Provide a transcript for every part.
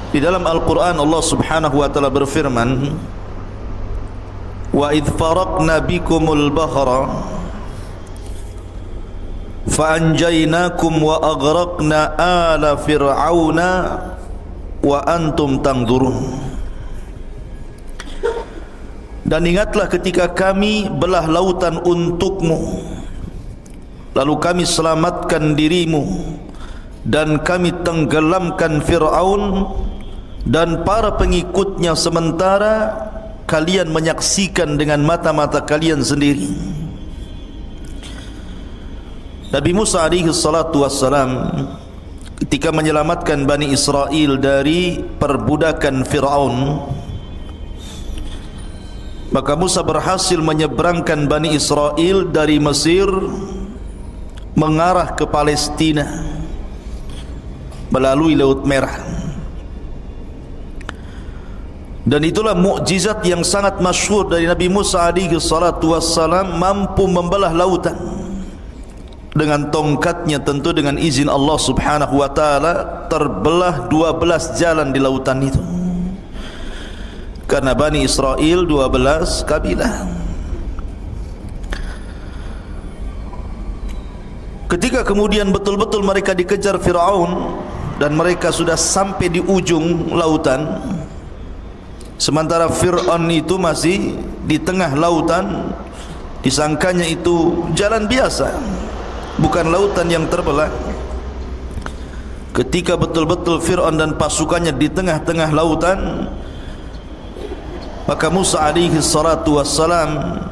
Di dalam Al-Quran Allah subhanahu wa ta'ala berfirman, wa idh faraqna bikumul bahra fa'anjaynakum wa aghraqna ala fir'auna wa antum tangdurun. Dan ingatlah ketika kami belah lautan untukmu, lalu kami selamatkan dirimu dan kami tenggelamkan Fir'aun dan para pengikutnya, sementara kalian menyaksikan dengan mata-mata kalian sendiri. Nabi Musa alaihi salatu wassalam ketika menyelamatkan Bani Israel dari perbudakan Fir'aun, maka Musa berhasil menyeberangkan Bani Israel dari Mesir mengarah ke Palestina melalui Laut Merah. Dan itulah mukjizat yang sangat masyhur dari Nabi Musa alaihi salatu wassalam, mampu membelah lautan dengan tongkatnya, tentu dengan izin Allah subhanahu wa ta'ala. Terbelah 12 jalan di lautan itu, karena Bani Israel 12 kabilah. Ketika kemudian betul-betul mereka dikejar Fir'aun dan mereka sudah sampai di ujung lautan, sementara Fir'aun itu masih di tengah lautan, disangkanya itu jalan biasa, bukan lautan yang terbelah. Ketika betul-betul Fir'aun dan pasukannya di tengah-tengah lautan, maka Musa alaihi salatu wassalam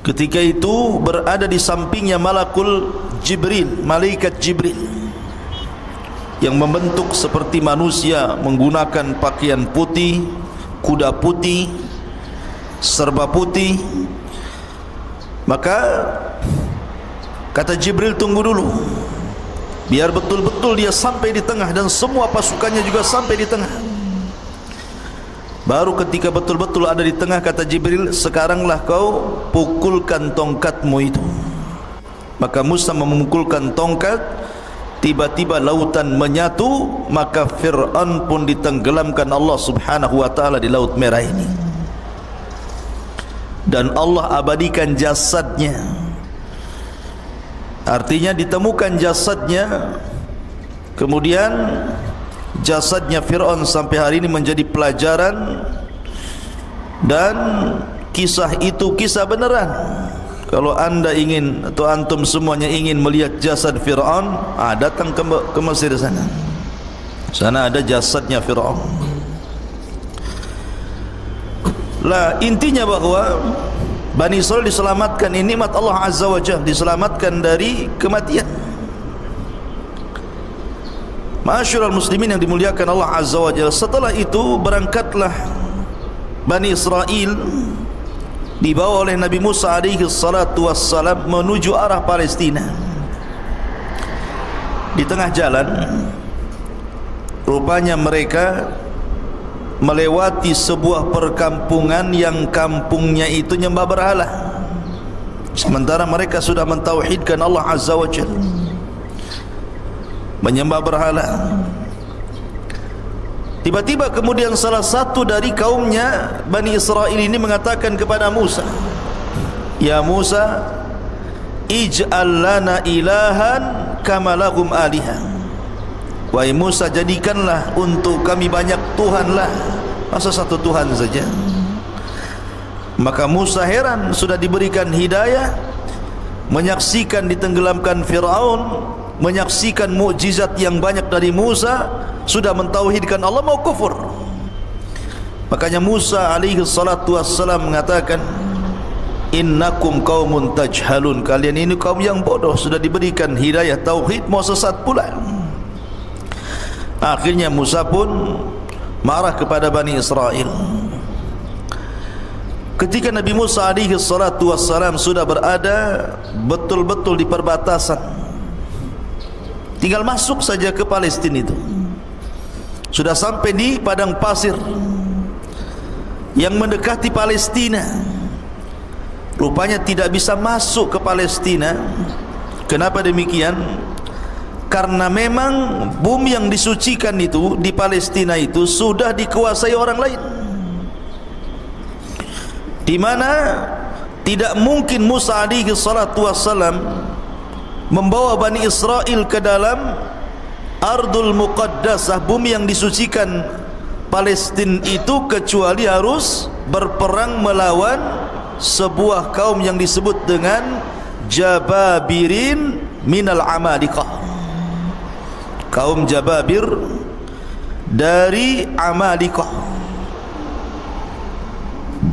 ketika itu berada di sampingnya malakul Jibril, malaikat Jibril yang membentuk seperti manusia, menggunakan pakaian putih, kuda putih, serba putih. Maka kata Jibril, tunggu dulu, biar betul-betul dia sampai di tengah dan semua pasukannya juga sampai di tengah. Baru ketika betul-betul ada di tengah, kata Jibril, sekaranglah kau pukulkan tongkatmu itu. Maka Musa memukulkan tongkat, tiba-tiba lautan menyatu, maka Fir'aun pun ditenggelamkan Allah subhanahu wa ta'ala di Laut Merah ini. Dan Allah abadikan jasadnya, artinya ditemukan jasadnya. Kemudian jasadnya Fir'aun sampai hari ini menjadi pelajaran, dan kisah itu kisah beneran. Kalau anda ingin, atau antum semuanya ingin melihat jasad Fir'aun, datang ke Mesir sana. Sana ada jasadnya Fir'aun. Lah, intinya bahwa Bani Israel diselamatkan, ini nikmat Allah Azza wa Jalla, diselamatkan dari kematian. Ma'asyiral muslimin yang dimuliakan Allah Azza wa Jalla, setelah itu berangkatlah Bani Israel dibawa oleh Nabi Musa alaihi salatu wassalam menuju arah Palestina. Di tengah jalan rupanya mereka melewati sebuah perkampungan yang kampungnya itu nyembah berhala, sementara mereka sudah mentauhidkan Allah Azza wa Jalla, menyembah berhala. Tiba-tiba kemudian salah satu dari kaumnya Bani Israel ini mengatakan kepada Musa, ya Musa, ij'al lana ilahan kama lahum alihah. Wahai Musa, jadikanlah untuk kami banyak Tuhan lah, masa satu Tuhan saja? Maka Musa heran, sudah diberikan hidayah, menyaksikan ditenggelamkan Fir'aun, menyaksikan mukjizat yang banyak dari Musa, sudah mentauhidkan Allah, mau kufur. Makanya Musa alaihi salatu wassalam mengatakan, innakum qaumun tajhalun, kalian ini kaum yang bodoh, sudah diberikan hidayah tauhid mau sesat pula. Akhirnya Musa pun marah kepada Bani Israel. Ketika Nabi Musa alaihi salatu wassalam sudah berada betul-betul di perbatasan, tinggal masuk saja ke Palestina itu, sudah sampai di padang pasir yang mendekati Palestina. Rupanya tidak bisa masuk ke Palestina. Kenapa demikian? karena memang bumi yang disucikan itu di Palestina itu sudah dikuasai orang lain, di mana tidak mungkin Musa alaihi salatu wassalam membawa Bani Israel ke dalam Ardul Muqaddasah, bumi yang disucikan Palestina itu, kecuali harus berperang melawan sebuah kaum yang disebut dengan Jababirin minal Amalikah. Kaum Jababir dari Amalikah,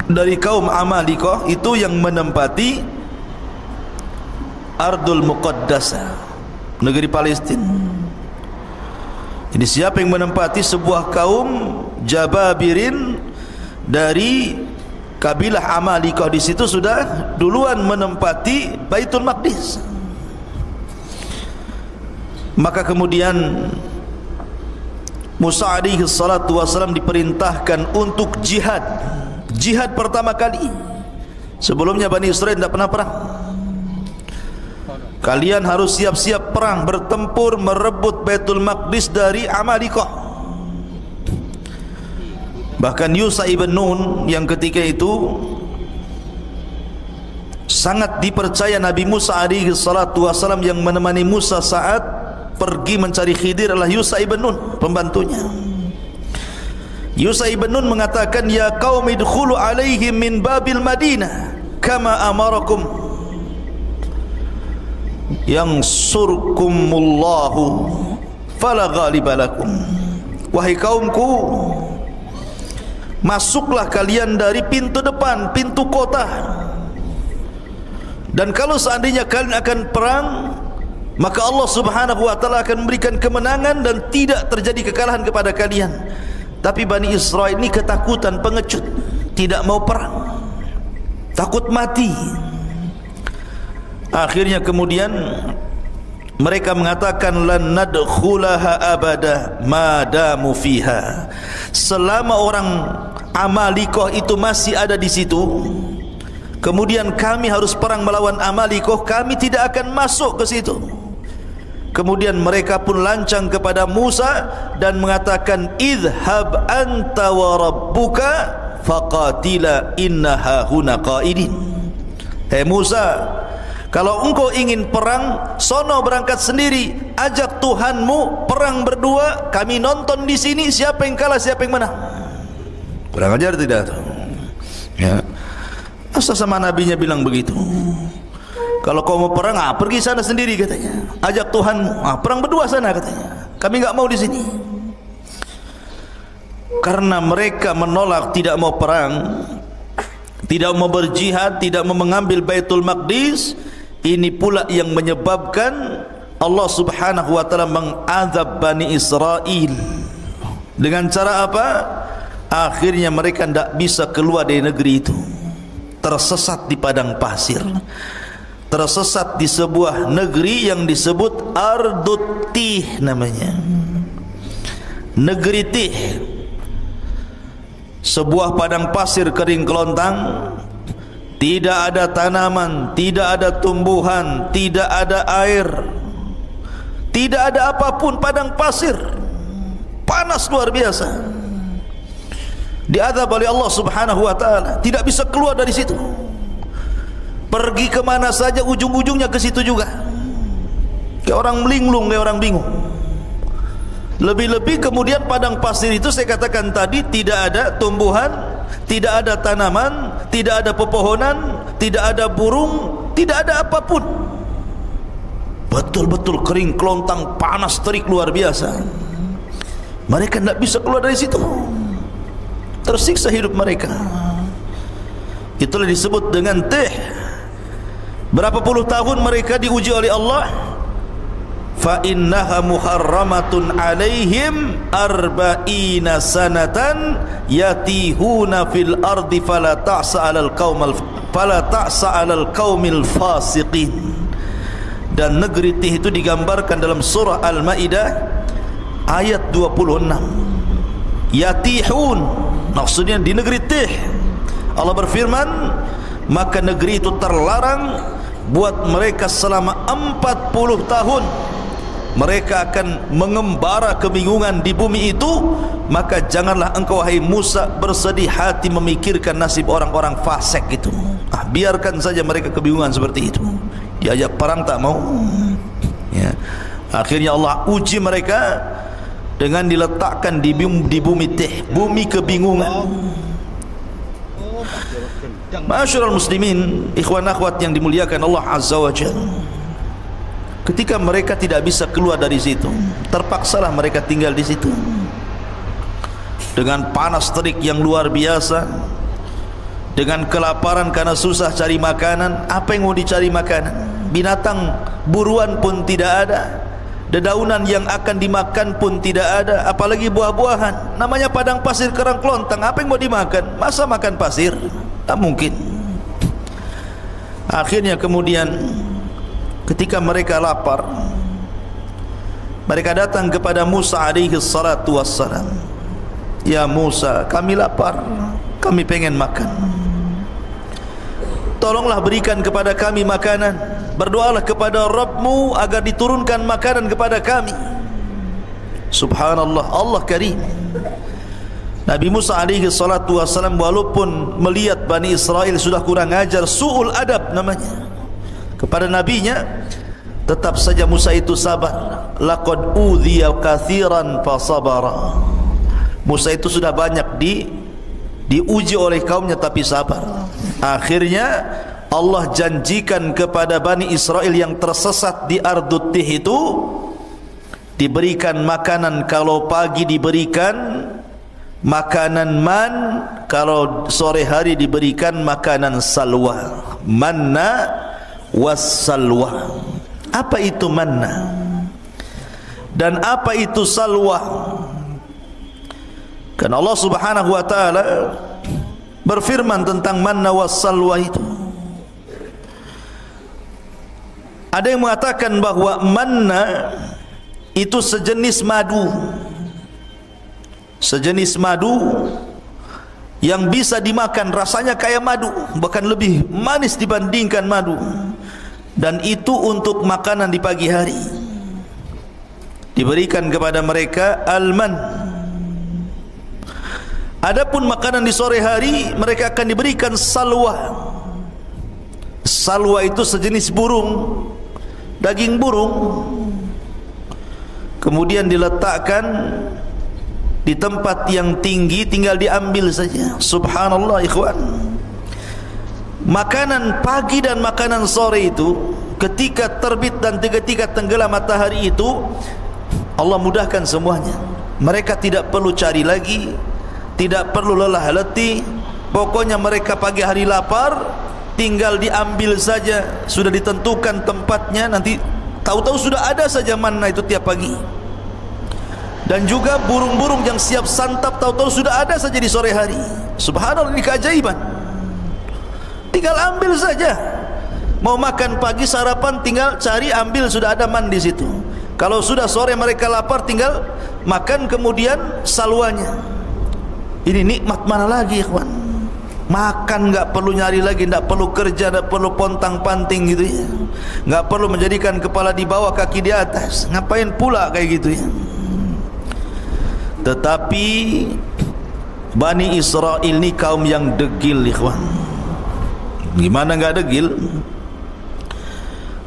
dari kaum Amalikah itu yang menempati Ardul Muqaddasah, negeri Palestina. Jadi siapa yang menempati sebuah kaum Jababirin dari kabilah Amalikah, di situ sudah duluan menempati Baitul Maqdis. Maka kemudian Musa alaihi salatu wasallam diperintahkan untuk jihad. Jihad pertama kali. Sebelumnya Bani Israel tidak pernah perang. Kalian harus siap-siap perang, bertempur merebut Baitul Maqdis dari Amalikah. Bahkan Yusha ibn Nun yang ketika itu sangat dipercaya Nabi Musa alaihi salatu wasallam, yang menemani Musa saat pergi mencari Khidir adalah Yusha ibn Nun, pembantunya. Yusha ibn Nun mengatakan, ya qaum idkhulu alaihim min babil Madinah kama amarakum yansurkumullahu fala ghaliba lakum. Wahai kaumku, masuklah kalian dari pintu depan, pintu kota, dan kalau seandainya kalian akan perang, maka Allah subhanahu wa ta'ala akan memberikan kemenangan dan tidak terjadi kekalahan kepada kalian. Tapi Bani Israel ini ketakutan, pengecut, tidak mau perang, takut mati. Akhirnya kemudian mereka mengatakan, lan nadkhulaha abada madamu fiha. Selama orang Amalikah itu masih ada di situ, kemudian kami harus perang melawan Amalikah, kami tidak akan masuk ke situ. Kemudian mereka pun lancang kepada Musa dan mengatakan, idhab anta wa rabbuka faqatila inna hahuna qaidin. Hei Musa, kalau engkau ingin perang, sono berangkat sendiri, ajak Tuhanmu perang berdua, kami nonton di sini siapa yang kalah siapa yang menang. Kurang ajar tidak? Ya. Masa sama nabinya bilang begitu? Kalau kau mau perang, pergi sana sendiri katanya. Ajak Tuhanmu, perang berdua sana katanya. Kami enggak mau di sini. Karena mereka menolak, tidak mau perang, tidak mau berjihad, tidak mau mengambil Baitul Maqdis. Ini pula yang menyebabkan Allah subhanahu wa ta'ala mengazab Bani Israel. Dengan cara apa? Akhirnya mereka tidak bisa keluar dari negeri itu, tersesat di padang pasir, tersesat di sebuah negeri yang disebut Ardut Tih namanya, negeri Tih, sebuah padang pasir kering kelontang, tidak ada tanaman, tidak ada tumbuhan, tidak ada air, tidak ada apapun, padang pasir, panas luar biasa. Diazab oleh Allah subhanahu wa ta'ala, tidak bisa keluar dari situ. Pergi kemana saja ujung-ujungnya ke situ juga. Kayak orang melinglung, kayak orang bingung. Lebih-lebih kemudian padang pasir itu saya katakan tadi, tidak ada tumbuhan, tidak ada tanaman, tidak ada pepohonan, tidak ada burung, tidak ada apapun. Betul-betul kering kelontang, panas terik luar biasa. Mereka tidak bisa keluar dari situ, tersiksa hidup mereka. Itulah disebut dengan Tih. Berapa puluh tahun mereka diuji oleh Allah. Fa innaha muharramatun alaihim arba'ina sanatan yatihuna fil ardi fala ta'sa 'alal qaumil fasiqin. Dan negeri Tih itu digambarkan dalam surah Al-Maidah ayat 26. Yatihun, maksudnya di negeri Tih Allah berfirman, maka negeri itu terlarang buat mereka selama 40 tahun mereka akan mengembara kebingungan di bumi itu, maka janganlah engkau wahai Musa bersedih hati memikirkan nasib orang-orang fasik itu. Biarkan saja mereka kebingungan seperti itu. Diajak perang tak mau. Ya. Akhirnya Allah uji mereka dengan diletakkan di bumi teh, bumi kebingungan. Ma'asyiral muslimin, ikhwan akhwat yang dimuliakan Allah Azza wa Jalla, ketika mereka tidak bisa keluar dari situ, terpaksalah mereka tinggal di situ dengan panas terik yang luar biasa, dengan kelaparan karena susah cari makanan. Apa yang mau dicari makanan? Binatang buruan pun tidak ada, dedaunan yang akan dimakan pun tidak ada, apalagi buah-buahan. Namanya padang pasir kerang kelontang, apa yang mau dimakan? Masa makan pasir? Tak mungkin. Akhirnya kemudian ketika mereka lapar, mereka datang kepada Musa alaihi salatu wassalam. Ya Musa, kami lapar, kami pengen makan, tolonglah berikan kepada kami makanan. Berdoalah kepada Rabbmu agar diturunkan makanan kepada kami. Subhanallah, Allah Karim. Nabi Musa alaihi salatu wassalam walaupun melihat Bani Israel sudah kurang ajar, su'ul adab namanya kepada nabinya, tetap saja Musa itu sabar. Laqad udhiya katsiran fasabara. Musa itu sudah banyak diuji oleh kaumnya tapi sabar. Akhirnya Allah janjikan kepada Bani Israel yang tersesat di Ardut Tih itu diberikan makanan. Kalau pagi diberikan makanan man, kalau sore hari diberikan makanan salwa. Manna wassalwa. Apa itu manna dan apa itu salwa? Karena Allah Subhanahu wa taala berfirman tentang manna wassalwa itu. Ada yang mengatakan bahwa manna itu sejenis madu, sejenis madu yang bisa dimakan, rasanya kayak madu, bahkan lebih manis dibandingkan madu. Dan itu untuk makanan di pagi hari. Diberikan kepada mereka alman. Adapun makanan di sore hari mereka akan diberikan salwa. Salwa itu sejenis burung, daging burung, kemudian diletakkan di tempat yang tinggi, tinggal diambil saja. Subhanallah ikhwan. Makanan pagi dan makanan sore itu, ketika terbit dan ketika tenggelam matahari itu, Allah mudahkan semuanya. Mereka tidak perlu cari lagi, tidak perlu lelah letih. Pokoknya mereka pagi hari lapar, tinggal diambil saja. Sudah ditentukan tempatnya, nanti tahu-tahu sudah ada saja manna itu tiap pagi. Dan juga burung-burung yang siap santap, tahu-tahu sudah ada saja di sore hari. Subhanallah, ini keajaiban. Tinggal ambil saja. Mau makan pagi sarapan, tinggal cari ambil, sudah ada man di situ. Kalau sudah sore mereka lapar, tinggal makan kemudian salwanya. Ini nikmat mana lagi, ikhwan? Makan nggak perlu nyari lagi, nggak perlu kerja, nggak perlu pontang-panting gitu ya. Nggak perlu menjadikan kepala di bawah kaki di atas. Ngapain pula kayak gitu ya? Tetapi Bani Israel ini kaum yang degil, ikhwan. Gimana nggak degil?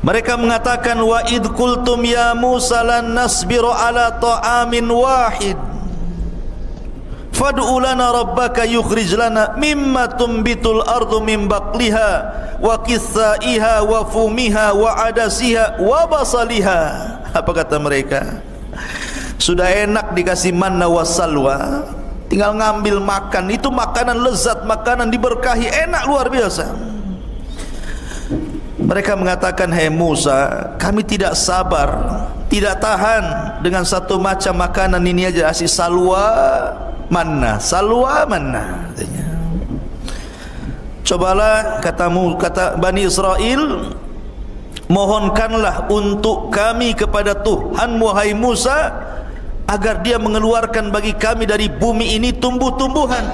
Mereka mengatakan, wa id qultum ya Musa lan nasbiru ala ta'amin wahid fad'u lana rabbaka yukhrij lana mimma tumbitul ardu min baqliha wa qithaiha wa fumiha wa adasiha wa basaliha. Apa kata mereka? Sudah enak dikasih manna wassalwa, tinggal ngambil makan. Itu makanan lezat, makanan diberkahi, enak luar biasa. Mereka mengatakan, hai Musa, kami tidak sabar, tidak tahan dengan satu macam makanan ini aja. Asih salwa manna, salwa manna. Cobalah, kata Bani Israel, mohonkanlah untuk kami kepada Tuhan wahai Musa, agar dia mengeluarkan bagi kami dari bumi ini tumbuh-tumbuhan,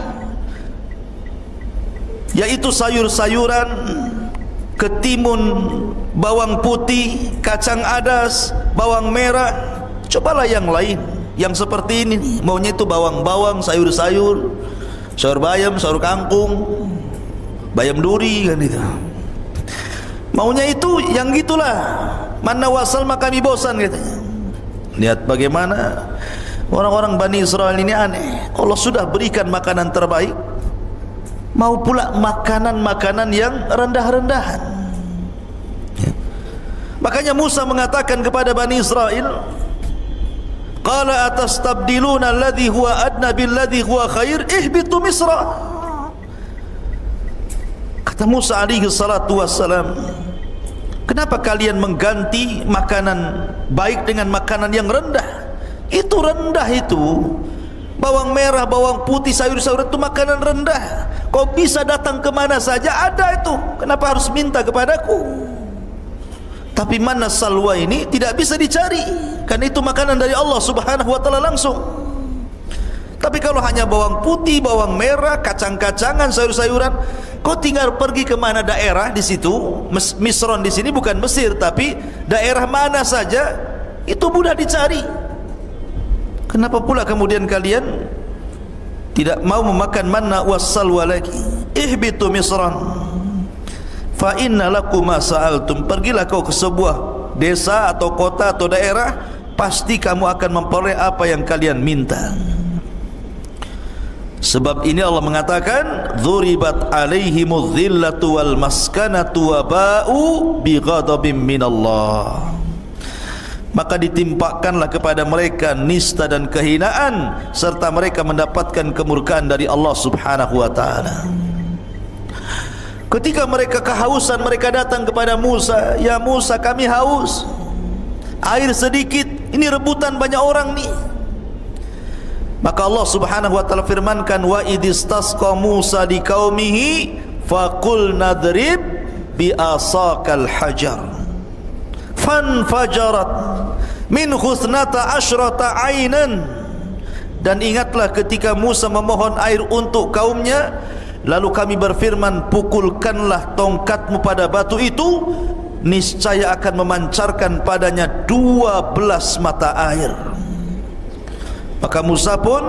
yaitu sayur-sayuran, ketimun, bawang putih, kacang adas, bawang merah. Cobalah yang lain, yang seperti ini nih. Maunya itu bawang-bawang, sayur-sayur, sayur bayam, sayur kangkung, bayam duri kan itu. Maunya itu yang gitulah. Mana wasal maka kami bosan katanya. Lihat bagaimana orang-orang Bani Israel ini aneh. Allah sudah berikan makanan terbaik, mau pula makanan-makanan yang rendah-rendahan. Ya. Makanya Musa mengatakan kepada Bani Israel, qala atastabdiluna alladhi huwa adna billadhi huwa khair ihbitu Misra. Kata Musa alaihi salatu wassalam, kenapa kalian mengganti makanan baik dengan makanan yang rendah? Itu rendah itu. Bawang merah, bawang putih, sayur-sayur itu makanan rendah. Kau bisa datang kemana saja ada itu. Kenapa harus minta kepadaku? Tapi mana salwa ini tidak bisa dicari, karena itu makanan dari Allah subhanahu wa ta'ala langsung. Tapi kalau hanya bawang putih, bawang merah, kacang-kacangan, sayur-sayuran, kau tinggal pergi ke mana daerah di situ. Misron di sini bukan Mesir, tapi daerah mana saja itu mudah dicari. Kenapa pula kemudian kalian tidak mau memakan manna wassalwa lagi? Ihbitu Misran fa inna lakum ma sa'altum. Pergilah kau ke sebuah desa atau kota atau daerah, pasti kamu akan memperoleh apa yang kalian minta. Sebab ini Allah mengatakan, dzuribat alaihimudz zillatu wal maskanatu wa ba'u bighadabim minallah. Maka ditimpakanlah kepada mereka nista dan kehinaan, serta mereka mendapatkan kemurkaan dari Allah subhanahu wa ta'ala. Ketika mereka kehausan, mereka datang kepada Musa, ya Musa, kami haus, air sedikit, ini rebutan banyak orang nih. Maka Allah subhanahu wa ta'ala firmankan, wa idistasqa Musa di qaumihi faqul nadrib bi asaqal hajar fanfajarat min husnata asyrata ainan. Dan ingatlah ketika Musa memohon air untuk kaumnya, lalu kami berfirman, pukulkanlah tongkatmu pada batu itu, niscaya akan memancarkan padanya 12 mata air. Maka Musa pun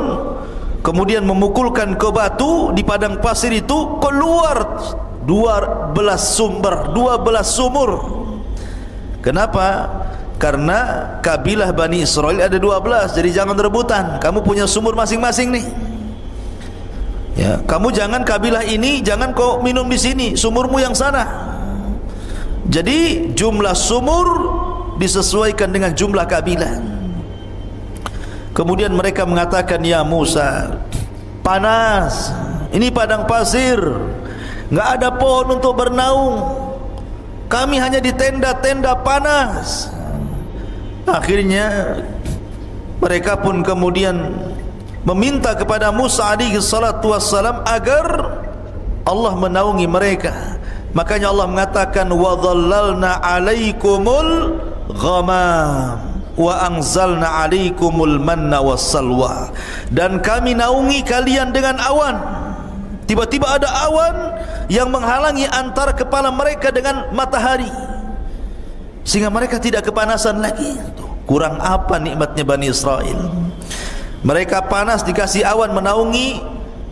kemudian memukulkan ke batu di padang pasir itu, keluar 12 sumur. Kenapa? Karena kabilah Bani Israel ada 12, jadi jangan rebutan. Kamu punya sumur masing-masing nih. Ya, kamu jangan kabilah ini, jangan kau minum di sini, sumurmu yang sana. Jadi jumlah sumur disesuaikan dengan jumlah kabilah. Kemudian mereka mengatakan, ya Musa, panas, ini padang pasir, nggak ada pohon untuk bernaung, kami hanya di tenda-tenda panas. Akhirnya mereka pun kemudian meminta kepada Musa alaihi salatu wassalam agar Allah menaungi mereka. Makanya Allah mengatakan, wa dhallalna alaikumul ghamam wa anzalna alaikumul manna wassalwa. Dan kami naungi kalian dengan awan. Tiba-tiba ada awan yang menghalangi antara kepala mereka dengan matahari, sehingga mereka tidak kepanasan lagi. Kurang apa nikmatnya Bani Israel? Mereka panas dikasih awan menaungi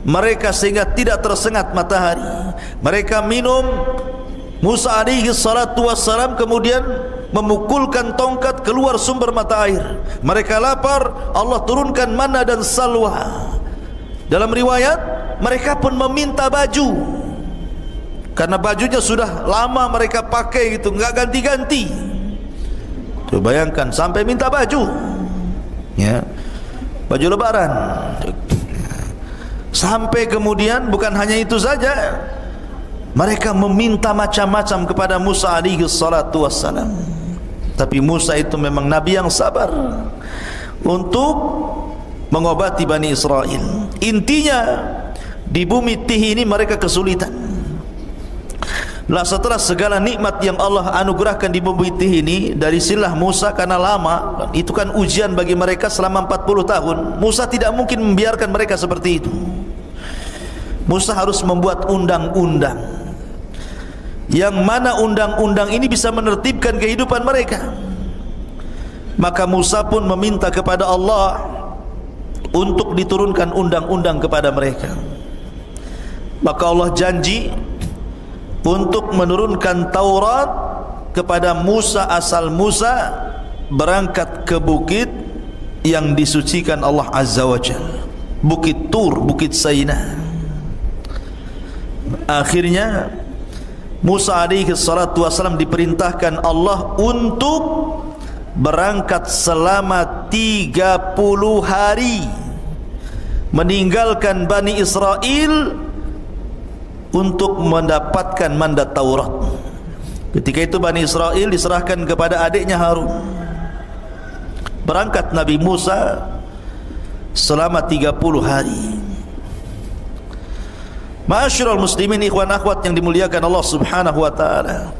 mereka sehingga tidak tersengat matahari. Mereka minum, Musa alaihi salatu wassalam kemudian memukulkan tongkat, keluar sumber mata air. Mereka lapar, Allah turunkan manna dan salwa. Dalam riwayat, mereka pun meminta baju, karena bajunya sudah lama mereka pakai gitu, nggak ganti-ganti. Tuh, bayangkan sampai minta baju, ya, baju lebaran. Sampai kemudian bukan hanya itu saja, mereka meminta macam-macam kepada Musa alaihi salatu wassalam. Tapi Musa itu memang nabi yang sabar untuk mengobati Bani Israel. Intinya di bumi Tih ini mereka kesulitan. Lah setelah segala nikmat yang Allah anugerahkan di bumi Tih ini dari silah Musa, karena lama, itu kan ujian bagi mereka selama 40 tahun. Musa tidak mungkin membiarkan mereka seperti itu. Musa harus membuat undang-undang. yang mana undang-undang ini bisa menertibkan kehidupan mereka. Maka Musa pun meminta kepada Allah untuk diturunkan undang-undang kepada mereka. Maka Allah janji untuk menurunkan Taurat kepada Musa asal Musa berangkat ke bukit yang disucikan Allah Azza wa Jalla, Bukit Tur, Bukit Saina. Akhirnya Musa alaihi salatu wasallam diperintahkan Allah untuk berangkat selama 30 hari meninggalkan Bani Israel untuk mendapatkan mandat Taurat. Ketika itu Bani Israel diserahkan kepada adiknya Harun. Berangkat Nabi Musa selama 30 hari. Ma'asyiral muslimin, ikhwan akhwat yang dimuliakan Allah Subhanahu wa taala.